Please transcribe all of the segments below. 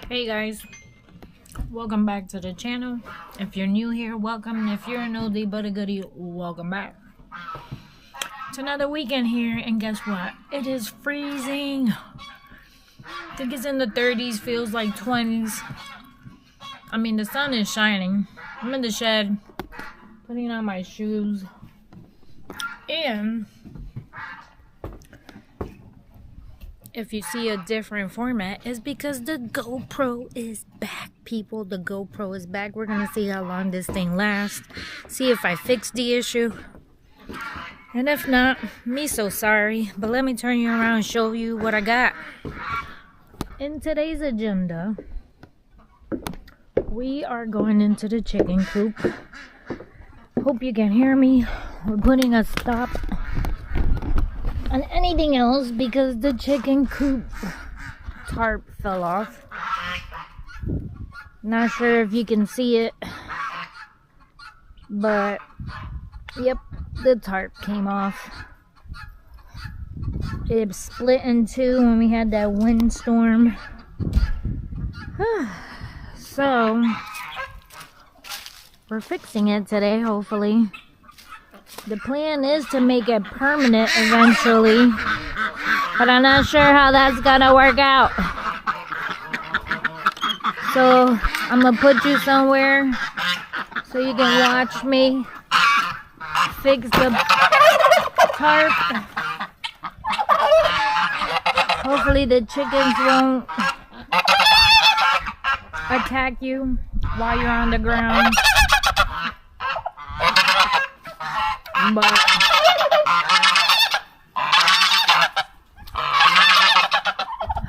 Hey guys, welcome back to the channel. If you're new here, welcome. If you're an oldie but a goodie, welcome back. It's another weekend here, and guess what? It is freezing. I think it's in the 30s, feels like 20s. I mean, the sun is shining. I'm in the shed, putting on my shoes, and if you see a different format, it's because the GoPro is back, people. The GoPro is back. We're gonna see how long this thing lasts, see if I fix the issue, and if not, me so sorry. But let me turn you around and show you what I got. In today's agenda, we are going into the chicken coop. Hope you can hear me. We're putting a stop on anything else because the chicken coop tarp fell off. Not sure if you can see it, but yep, the tarp came off. It split in two when we had that windstorm. So we're fixing it today, hopefully. The plan is to make it permanent eventually, but I'm not sure how that's gonna work out. So I'm gonna put you somewhere so you can watch me fix the tarp. Hopefully the chickens won't attack you while you're on the ground. But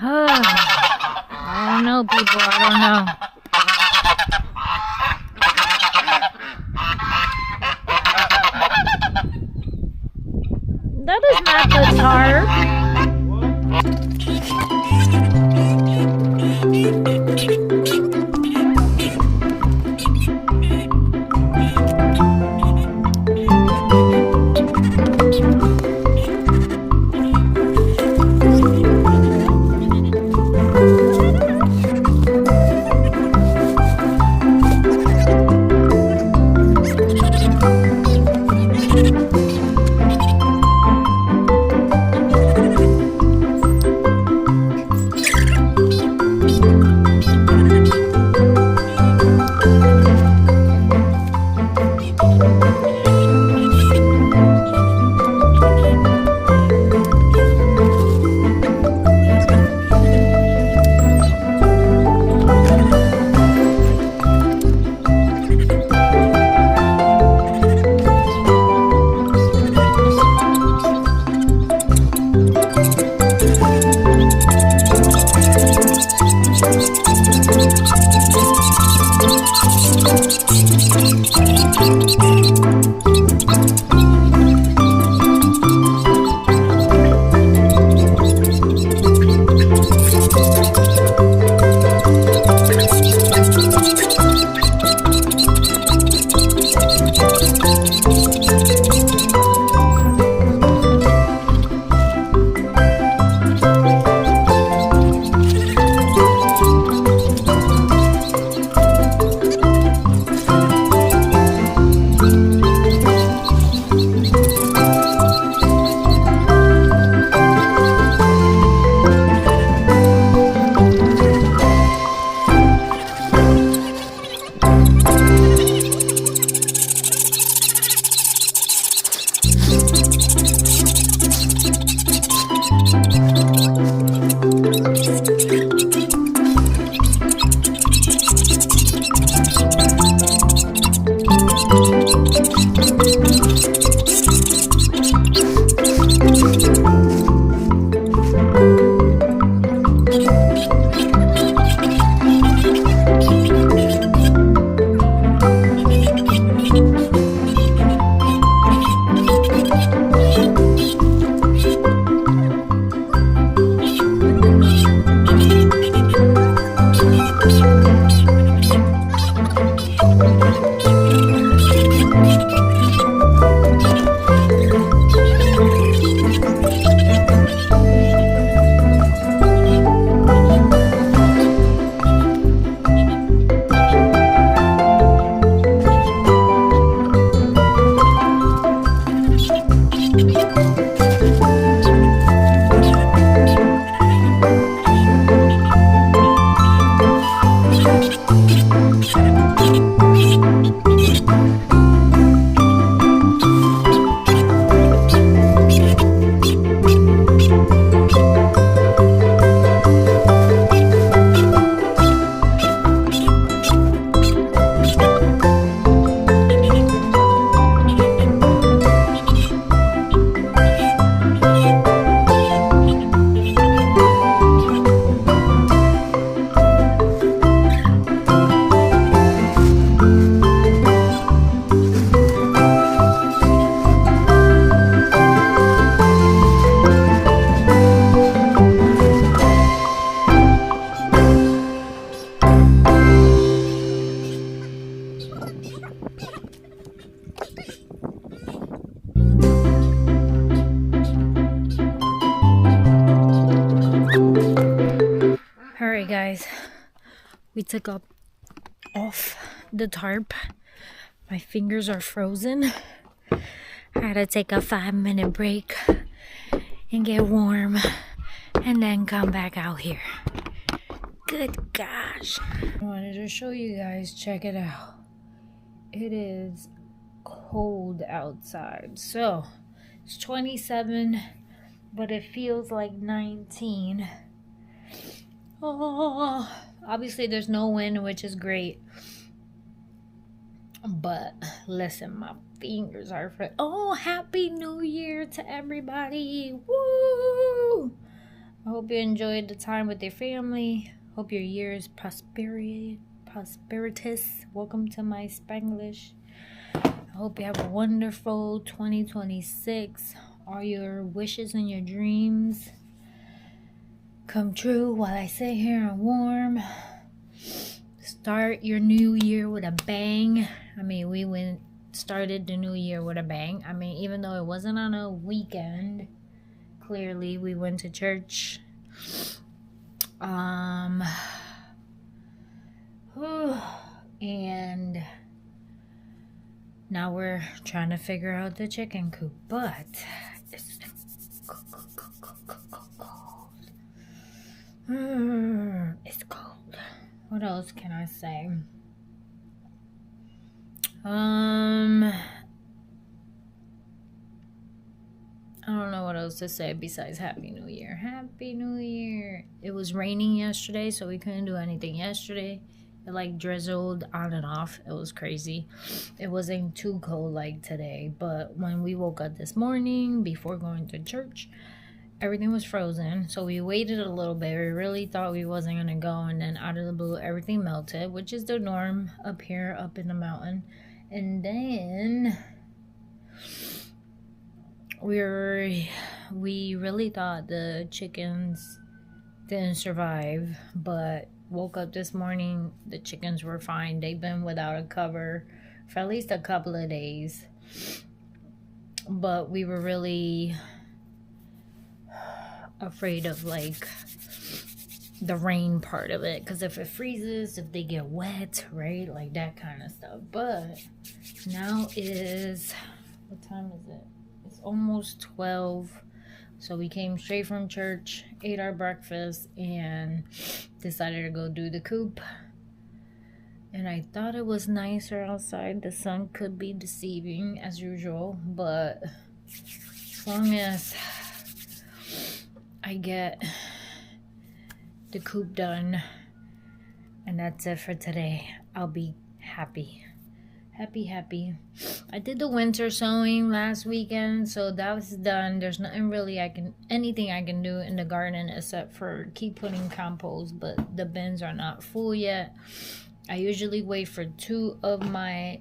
I don't know, people. I don't know. That is not the tarp. Sorry guys, we took up off the tarp. My fingers are frozen. I had to take a 5-minute break and get warm and then come back out here. Good gosh. I wanted to show you guys, check it out. It is cold outside. So it's 27, but it feels like 19. Oh, obviously there's no wind, which is great. But listen, my fingers are oh, happy new year to everybody. Woo! I hope you enjoyed the time with your family. Hope your year is prosperous. Welcome to my Spanglish. I hope you have a wonderful 2026. All your wishes and your dreams come true while I sit here and warm. Start your new year with a bang. I mean, we started the new year with a bang. I mean, even though it wasn't on a weekend, clearly we went to church. And now we're trying to figure out the chicken coop, but it's cold. It's cold. What else can I say? I don't know what else to say besides Happy New Year. Happy New Year. It was raining yesterday, so we couldn't do anything yesterday. It like drizzled on and off. It was crazy. It wasn't too cold like today, but when we woke up this morning before going to church, everything was frozen. So we waited a little bit. We really thought we wasn't gonna go, and then out of the blue everything melted, which is the norm up here, up in the mountain. And then we really thought the chickens didn't survive, but woke up this morning, the chickens were fine. They've been without a cover for at least a couple of days, but we were really afraid of like the rain part of it, because if it freezes, if they get wet, right, like that kind of stuff. But now is, what time is it? It's almost 12. So we came straight from church, ate our breakfast, and decided to go do the coop. And I thought it was nicer outside. The sun could be deceiving as usual, but as long as I get the coop done and that's it for today, I'll be happy. Happy. I did the winter sowing last weekend, so that was done. There's nothing really anything I can do in the garden except for keep putting compost, but the bins are not full yet. I usually wait for 2 of my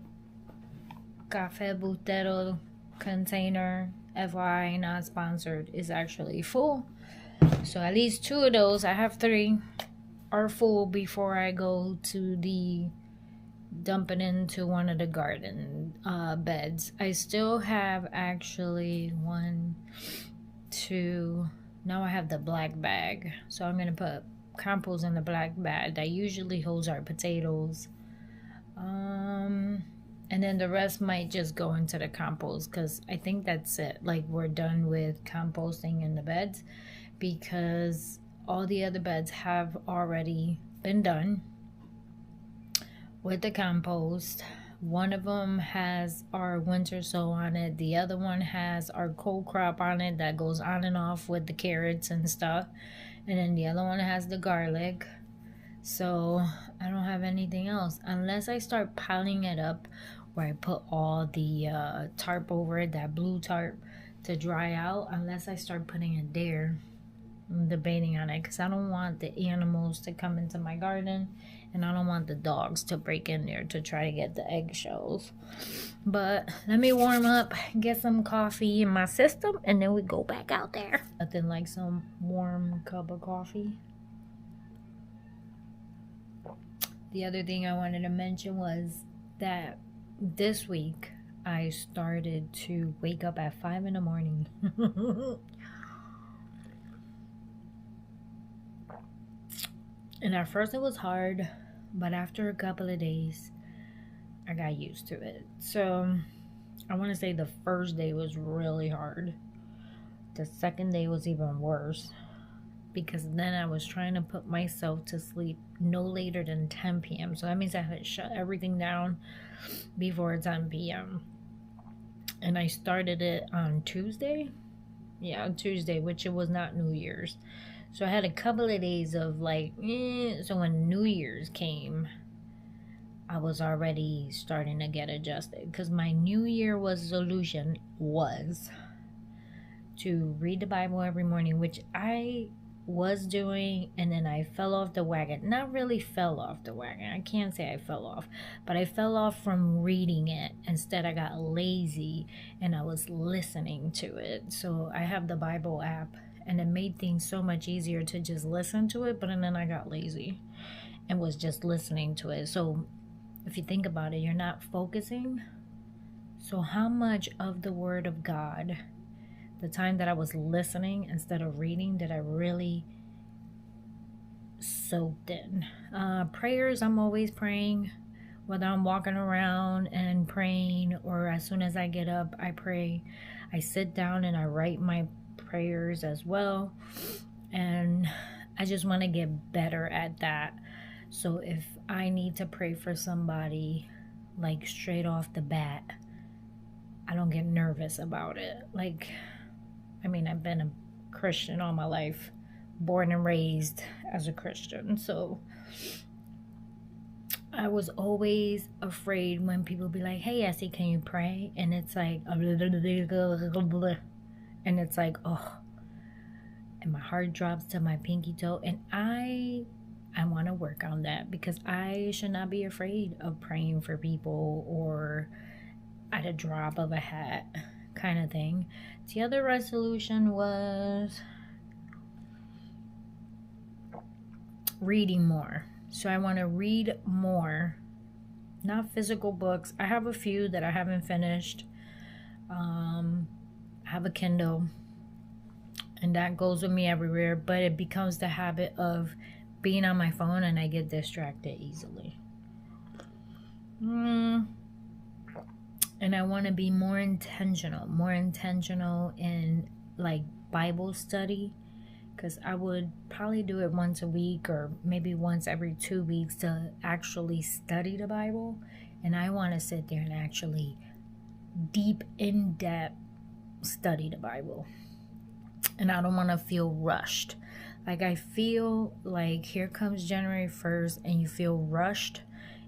Café Butero container, FYI not sponsored, is actually full. So at least 2 of those, I have 3, are full before I go to the dump it into one of the garden beds. I still have actually 1, 2, now I have the black bag, so I'm gonna put compost in the black bag that usually holds our potatoes, and then the rest might just go into the compost, because I think that's it. Like, we're done with composting in the beds, because all the other beds have already been done with the compost. One of them has our winter sow on it. The other one has our cold crop on it that goes on and off with the carrots and stuff. And then the other one has the garlic. So I don't have anything else unless I start piling it up where I put all the tarp over it, that blue tarp, to dry out. Unless I start putting it there, I'm debating on it, because I don't want the animals to come into my garden, and I don't want the dogs to break in there to try to get the eggshells. But let me warm up, get some coffee in my system, and then we go back out there. Nothing like some warm cup of coffee. The other thing I wanted to mention was that this week I started to wake up at 5 in the morning. And at first it was hard, but after a couple of days, I got used to it. So I want to say the first day was really hard. The second day was even worse, because then I was trying to put myself to sleep no later than 10 p.m. So that means I had to shut everything down before 10 p.m. And I started it on Tuesday. Yeah, on Tuesday, which it was not New Year's. So I had a couple of days of like, so when New Year's came, I was already starting to get adjusted. Because my New Year resolution was to read the Bible every morning, which I was doing, and then I fell off the wagon. Not really fell off the wagon. I can't say I fell off, but I fell off from reading it. Instead, I got lazy and I was listening to it. So I have the Bible app, and it made things so much easier to just listen to it, but then I got lazy and was just listening to it. So if you think about it, you're not focusing. So how much of the Word of God, the time that I was listening instead of reading, did I really soaked in? Prayers, I'm always praying, whether I'm walking around and praying, or as soon as I get up, I pray. I sit down and I write my prayers as well, and I just want to get better at that. So if I need to pray for somebody, like straight off the bat, I don't get nervous about it. Like, I mean, I've been a Christian all my life, born and raised as a Christian. So I was always afraid when people be like, hey, Essie, can you pray? And it's like, and it's like, oh, and my heart drops to my pinky toe. And I want to work on that, because I should not be afraid of praying for people or at a drop of a hat kind of thing. The other resolution was reading more. So I want to read more, not physical books. I have a few that I haven't finished. I have a Kindle, and that goes with me everywhere, but it becomes the habit of being on my phone, and I get distracted easily. And I want to be more intentional in like Bible study, because I would probably do it once a week or maybe once every 2 weeks to actually study the Bible. And I want to sit there and actually deep, in-depth study the Bible. And I don't want to feel rushed. Like, I feel like here comes January 1st and you feel rushed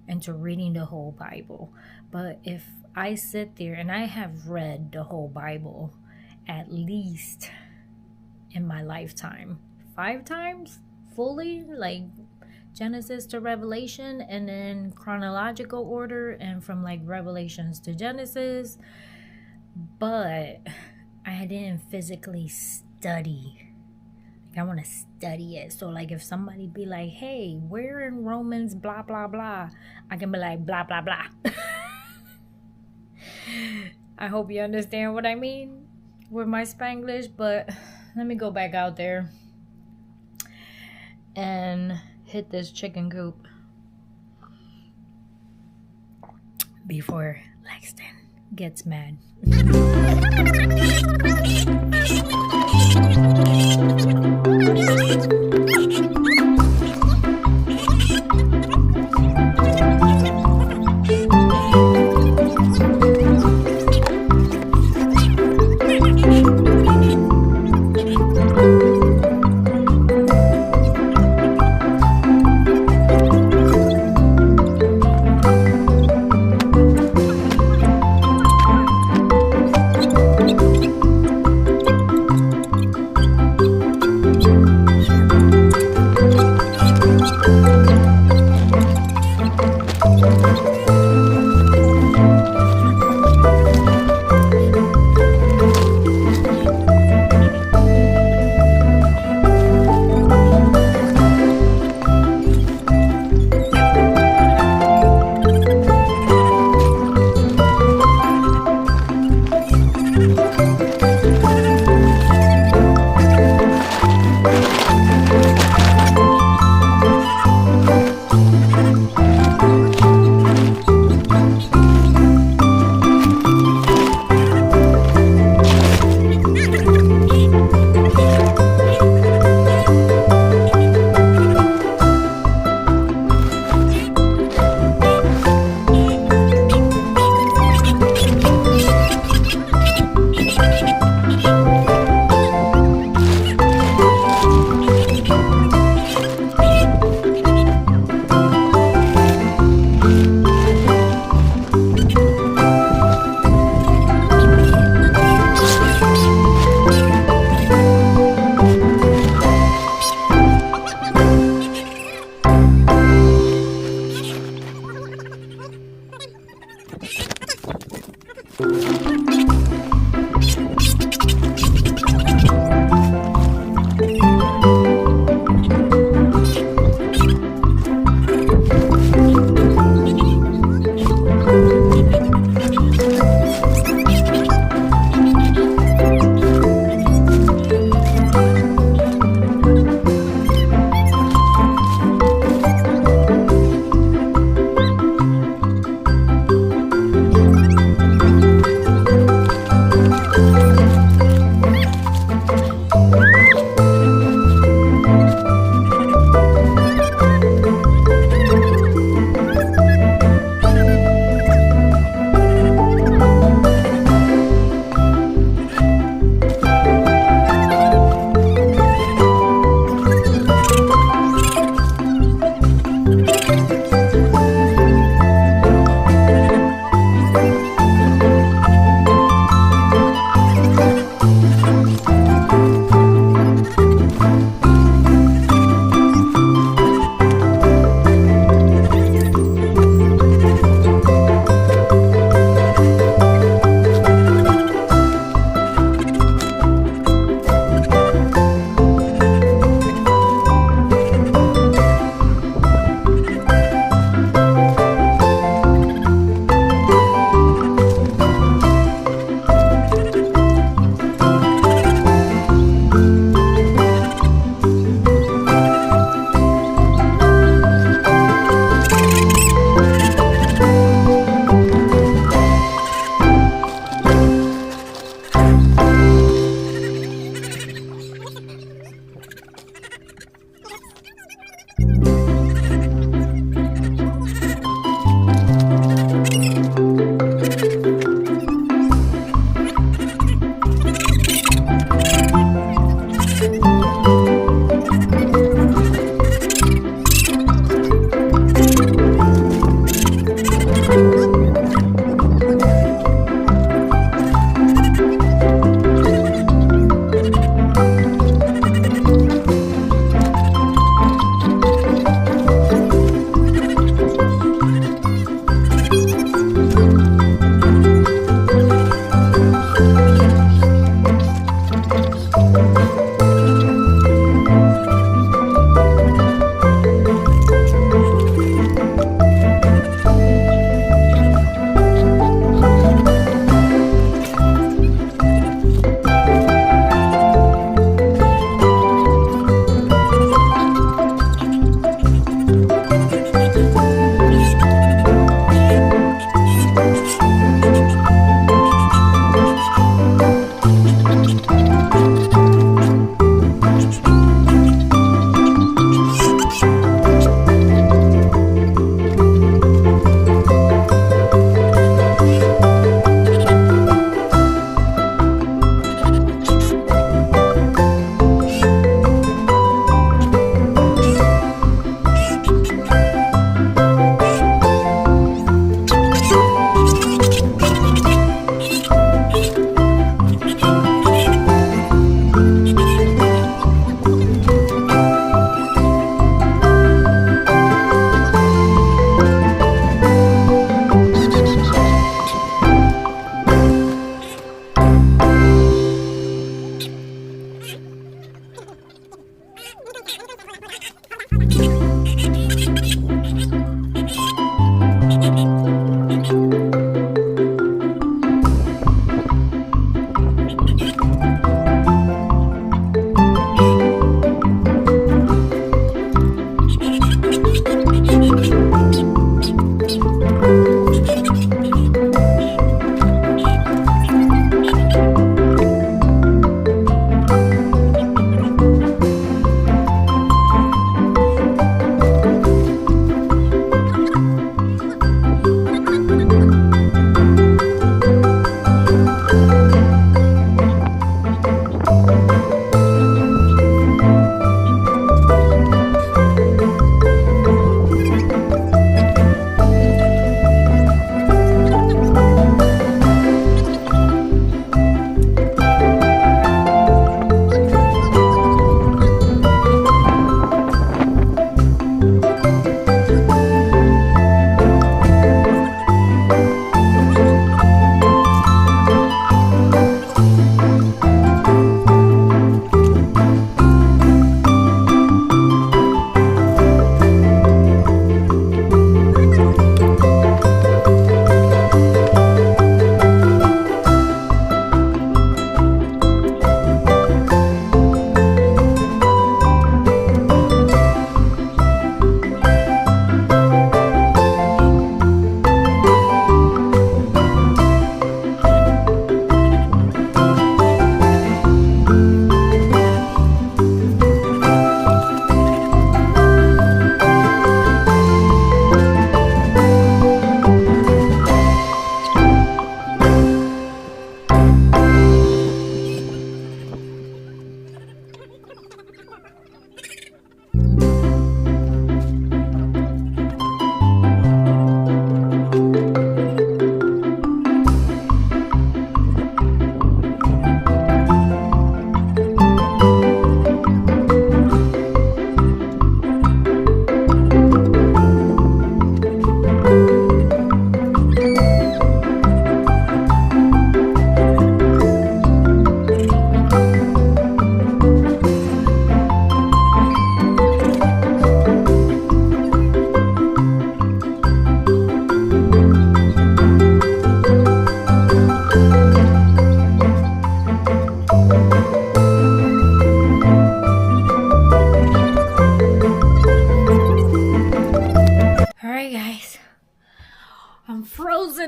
into reading the whole Bible. But if I sit there, and I have read the whole Bible at least in my lifetime 5 times fully, like Genesis to Revelation, and then chronological order, and from like Revelations to Genesis. But I didn't physically study. I want to study it. So like if somebody be like, hey, we're in Romans blah blah blah, I can be like blah blah blah. I hope you understand what I mean with my Spanglish. But let me go back out there and hit this chicken coop before Lexton gets mad.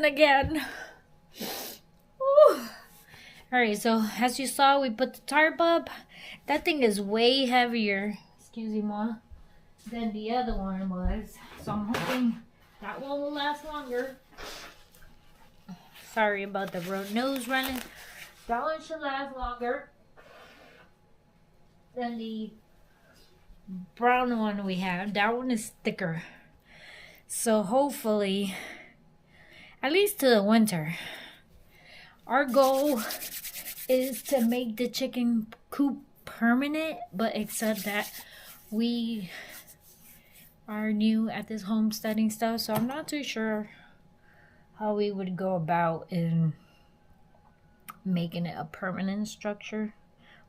again. Alright, so as you saw, we put the tarp up. That thing is way heavier. Excuse me, Ma. than the other one was. So I'm hoping that one will last longer. Sorry about the nose running. That one should last longer than the brown one we have. That one is thicker. So hopefully, at least to the winter. Our goal is to make the chicken coop permanent, but except that we are new at this homesteading stuff, so I'm not too sure how we would go about in making it a permanent structure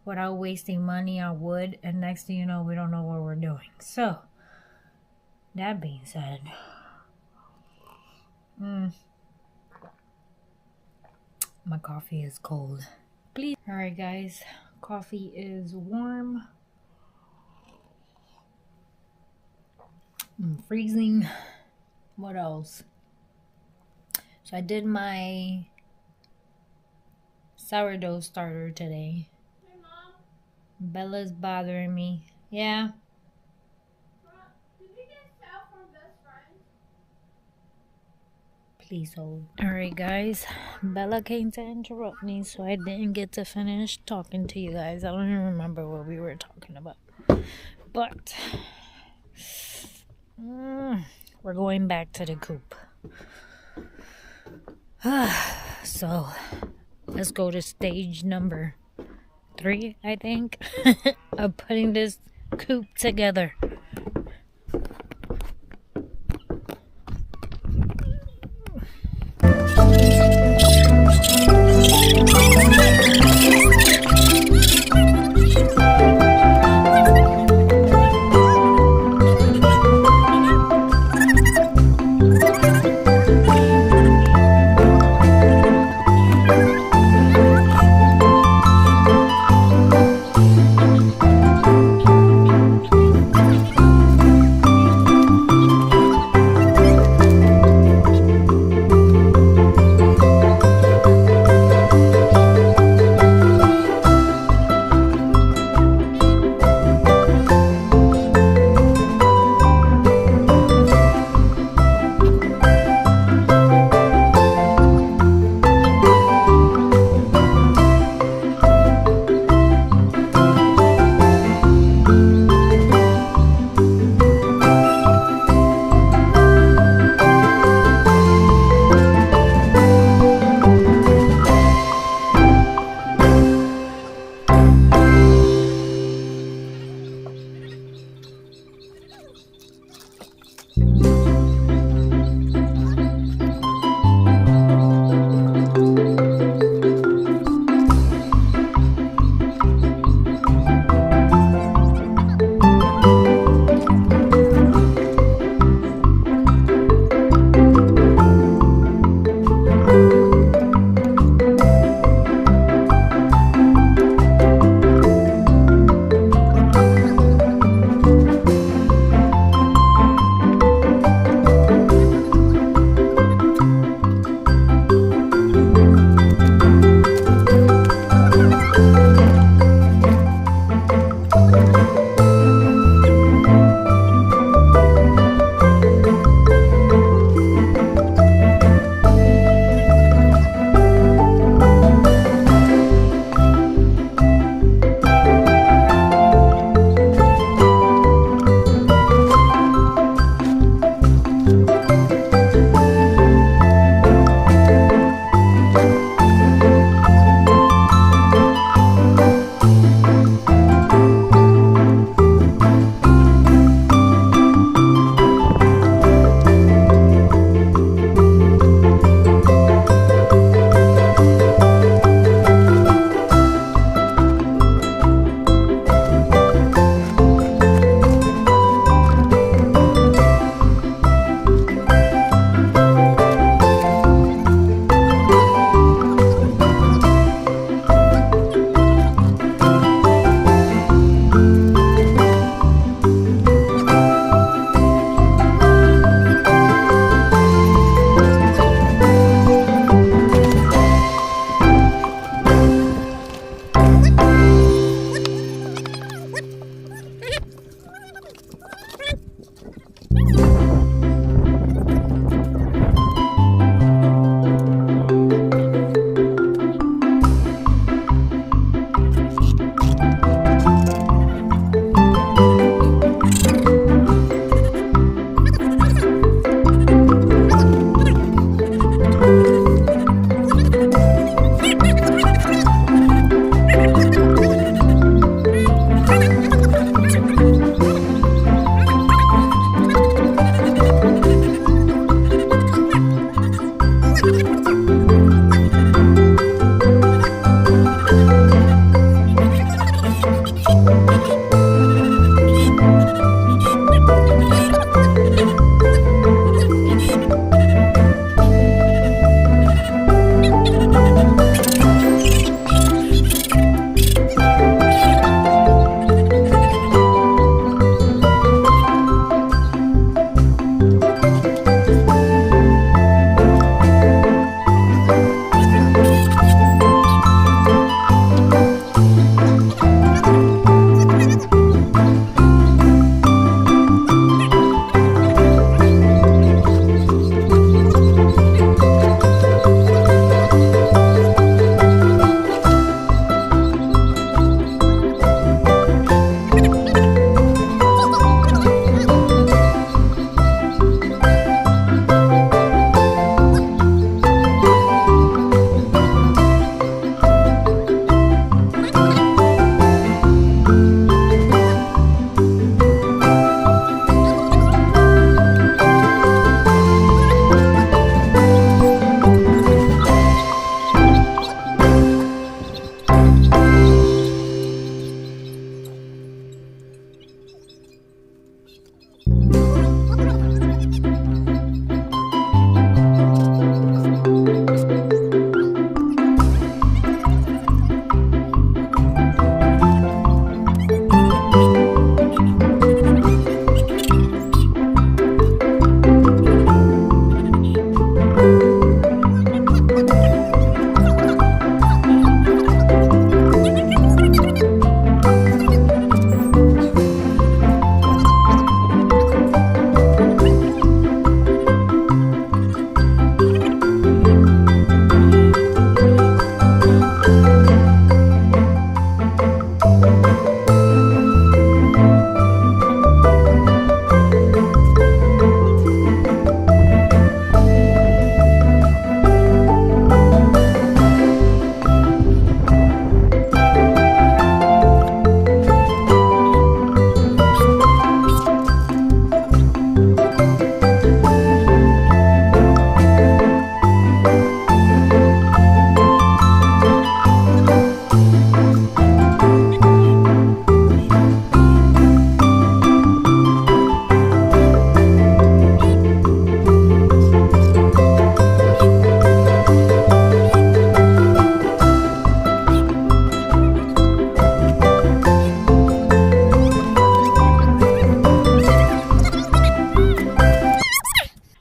without wasting money on wood, and next thing you know, we don't know what we're doing. So that being said, my coffee is cold. Please. Alright guys, coffee is warm. I'm freezing. What else? So I did my sourdough starter today. Hey, Mom. Bella's bothering me. Yeah. Did we get Sal from Best Friends? Please hold. Alright guys, Bella came to interrupt me, so I didn't get to finish talking to you guys. I don't even remember what we were talking about. But we're going back to the coop. So let's go to stage number 3, I think, of putting this coop together.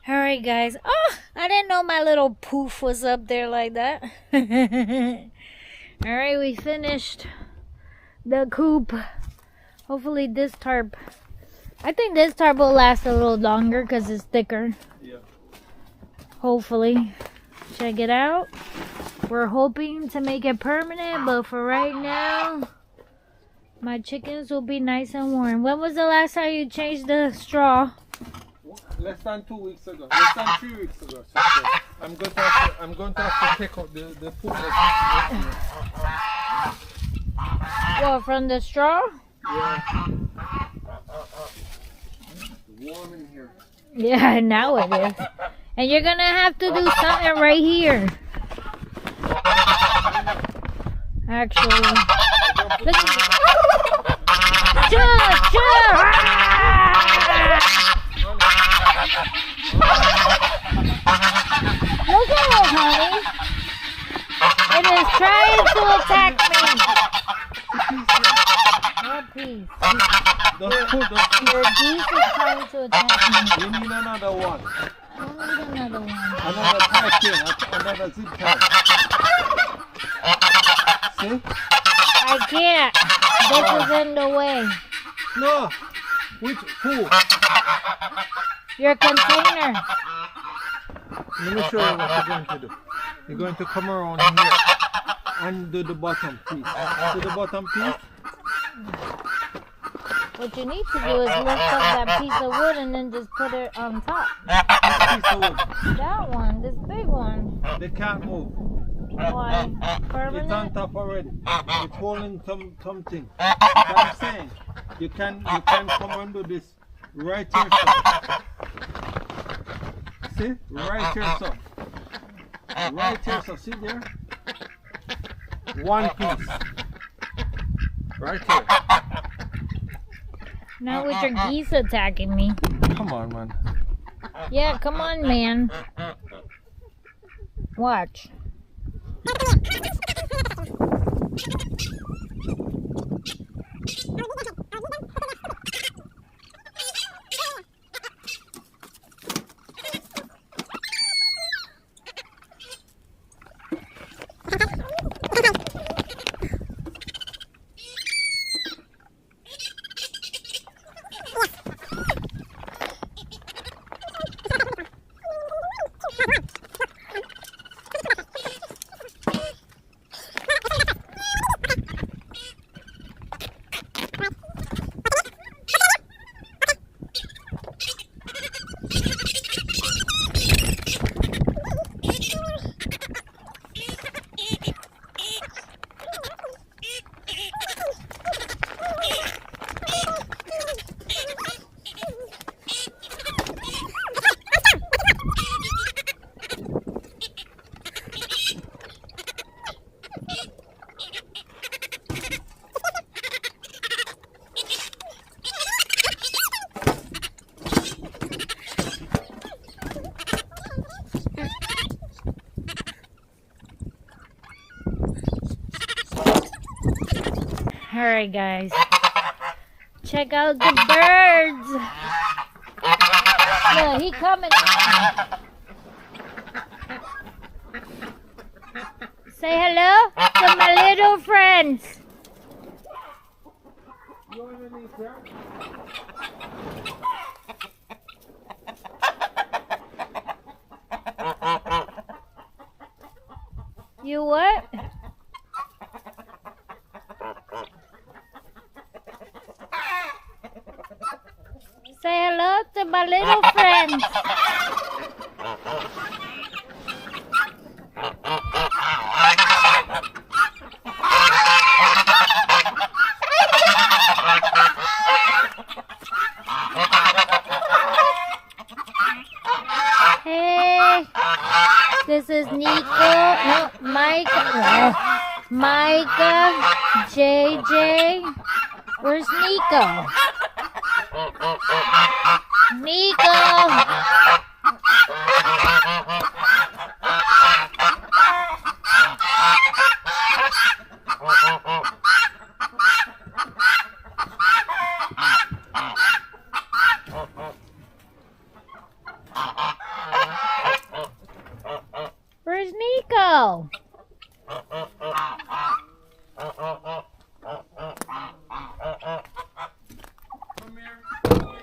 Alright guys, oh, I didn't know my little poof was up there like that. Alright, we finished the coop. Hopefully this tarp, I think this tarp will last a little longer because it's thicker. Yeah. Hopefully. Check it out. We're hoping to make it permanent, but for right now, my chickens will be nice and warm. When was the last time you changed the straw? Less than 2 weeks ago. Less than 3 weeks ago. So I'm going to have to take out the poop. What, from the straw? Yeah. It's warm in here. Yeah, now it is. And you're gonna have to do something right here. Actually, look at Look at it, honey. It is trying to attack me. What piece? Your geese is trying to attack me. We need another one. I don't need another one. Another tie chain. Another zip tie. See? I can't. This is in the way. No. Which? Who? Your container. Let me show you what you're going to do. You're going to come around here and do the bottom piece. Do the bottom piece. What you need to do is lift up that piece of wood and then just put it on top. Which piece of wood? That one, this big one. They can't move. Why? It's on Permanent? top already. It's holding something. I'm saying you can come and do this right here. See? Right here, so. Right here, so. See there? One piece. Right here. Now with your geese attacking me. Come on, man. Yeah, come on, man. Watch. Alright, guys. Check out the birds. Look, he coming in. Say hello to my little friends. You what? Say hello to my little friends. Hey, this is Nico, no, Micah, JJ. Where's Nico? Nico! Where's Nico?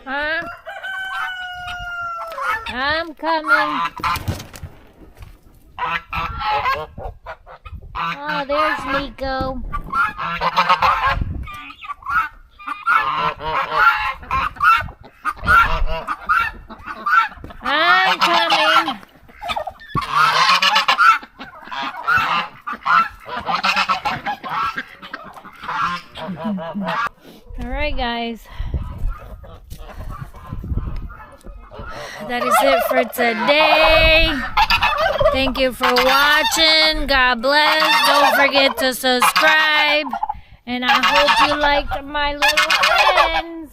Huh? I'm coming. Oh, there's Nico. I'm coming. All right, guys. That is it for today. Thank you for watching. God bless. Don't forget to subscribe. And I hope you liked my little friends,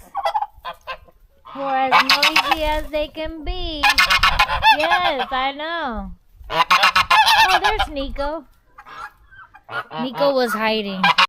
who are as noisy as they can be. Yes, I know. Oh, there's Nico. Nico was hiding.